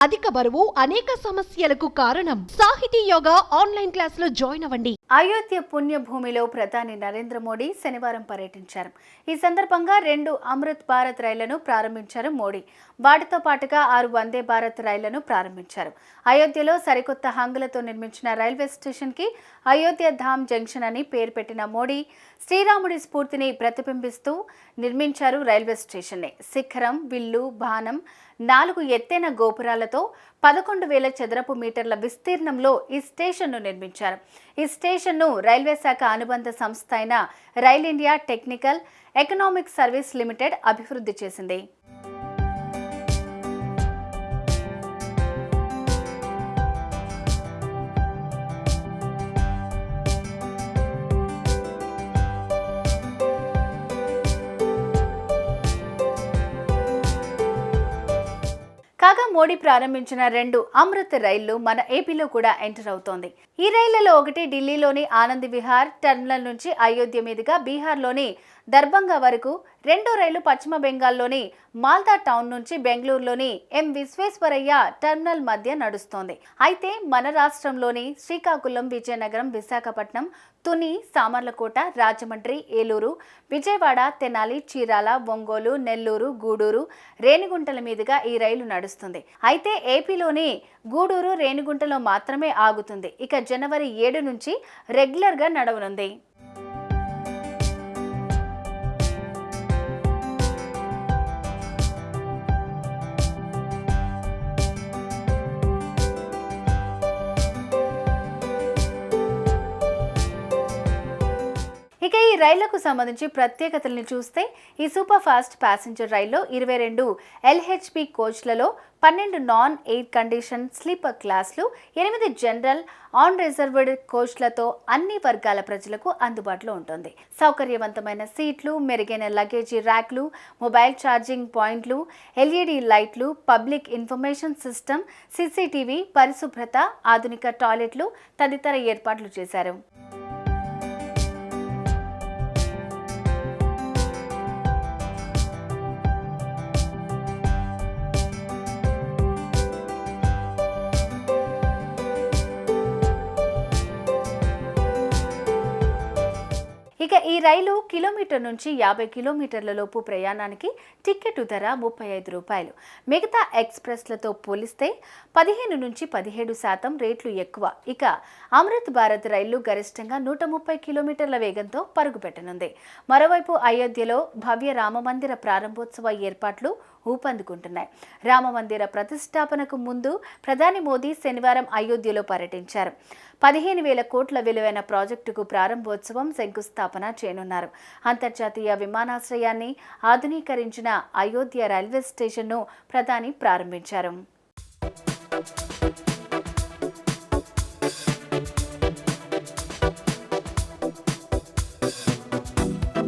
అధిక బరువు అనేక సమస్యలకు కారణం. సాహితీ యోగా ఆన్లైన్ క్లాసులో జాయిన్ అవ్వండి. అయోధ్య పుణ్యభూమిలో ప్రధాని నరేంద్ర మోడీ శనివారం పర్యటించారు. ఈ సందర్భంగా 2 అమృత్ భారత్ రైళ్లను ప్రారంభించారు మోడీ. వాటితో పాటుగా 6 వందే భారత్ రైళ్లను ప్రారంభించారు. అయోధ్యలో సరికొత్త హంగులతో నిర్మించిన రైల్వే స్టేషన్కి అయోధ్య ధామ్ జంక్షన్ అని పేరు పెట్టిన మోడీ శ్రీరాముడి స్ఫూర్తిని ప్రతిబింబిస్తూ నిర్మించారు రైల్వే స్టేషన్ని. శిఖరం, విల్లు, బాణం, 4 ఎత్తైన గోపురాలతో 11,000 చదరపు మీటర్ల విస్తీర్ణంలో ఈ స్టేషన్ను నిర్మించారు. ఈ స్టేషన్ను రైల్వే శాఖ అనుబంధ సంస్థ అయిన rail India technical economic service limited అభివృద్ధి చేసింది. కాగా మోడీ ప్రారంభించిన 2 అమృత్ రైళ్లు మన ఏపీలో కూడా ఎంటర్ అవుతోంది. ఈ రైళ్లలో ఒకటి ఢిల్లీలోని ఆనంద్ విహార్ టెర్మినల్ నుంచి అయోధ్య మీదుగా బీహార్లోని దర్భంగా వరకు, రెండో రైలు పశ్చిమ బెంగాల్లోని మాల్దా టౌన్ నుంచి బెంగళూరులోని ఎం విశ్వేశ్వరయ్య టెర్మినల్ మధ్య నడుస్తోంది. అయితే మన రాష్ట్రంలోని శ్రీకాకుళం, విజయనగరం, విశాఖపట్నం, తుని, సామర్లకోట, రాజమండ్రి, ఏలూరు, విజయవాడ, తెనాలి, చీరాల, ఒంగోలు, నెల్లూరు, గూడూరు, రేణిగుంటల మీదుగా ఈ రైలు నడుస్తుంది. అయితే ఏపీలోని గూడూరు, రేణిగుంటలో మాత్రమే ఆగుతుంది. ఇక జనవరి 7 నుంచి రెగ్యులర్గా నడవనుంది. ఇక ఈ రైళ్లకు సంబంధించి ప్రత్యేకతల్ని చూస్తే, ఈ సూపర్ ఫాస్ట్ ప్యాసింజర్ రైల్లో 22 LHP కోచ్లలో 12 non air condition sleeper క్లాసులు, 8 జనరల్ ఆన్ రిజర్వ్డ్ కోచ్లతో అన్ని వర్గాల ప్రజలకు అందుబాటులో ఉంటుంది. సౌకర్యవంతమైన సీట్లు, మెరుగైన లగేజీ ర్యాక్లు, మొబైల్ ఛార్జింగ్ పాయింట్లు, LED లైట్లు, పబ్లిక్ ఇన్ఫర్మేషన్ సిస్టమ్, CCTV, పరిశుభ్రత, ఆధునిక టాయిలెట్లు తదితర ఏర్పాట్లు చేశారు. ఇక ఈ రైలు కిలోమీటర్ నుంచి 50 కిలోమీటర్ల లోపు ప్రయాణానికి టికెట్ ధర 35 రూపాయలు. మిగతా ఎక్స్ప్రెస్లతో పోలిస్తే 15 నుంచి 17% రేట్లు ఎక్కువ. ఇక అమృత్ భారత్ రైలు గరిష్టంగా 130 కిలోమీటర్ల వేగంతో పరుగు పెట్టనుంది. మరోవైపు అయోధ్యలో భవ్య రామమందిర ప్రారంభోత్సవ ఏర్పాట్లు ఊపందుకుంటున్నాయి. రామమందిర ప్రతిష్టాపనకు ముందు ప్రధాని మోదీ శనివారం అయోధ్యలో పర్యటించారు. 15,000 కోట్ల విలువైన ప్రాజెక్టుకు ప్రారంభోత్సవం, శంకుస్థాపన చేయనున్నారు. అంతర్జాతీయ విమానాశ్రయాన్ని ఆధునీకరించిన అయోధ్య రైల్వే స్టేషన్ను ప్రధాని ప్రారంభించారు.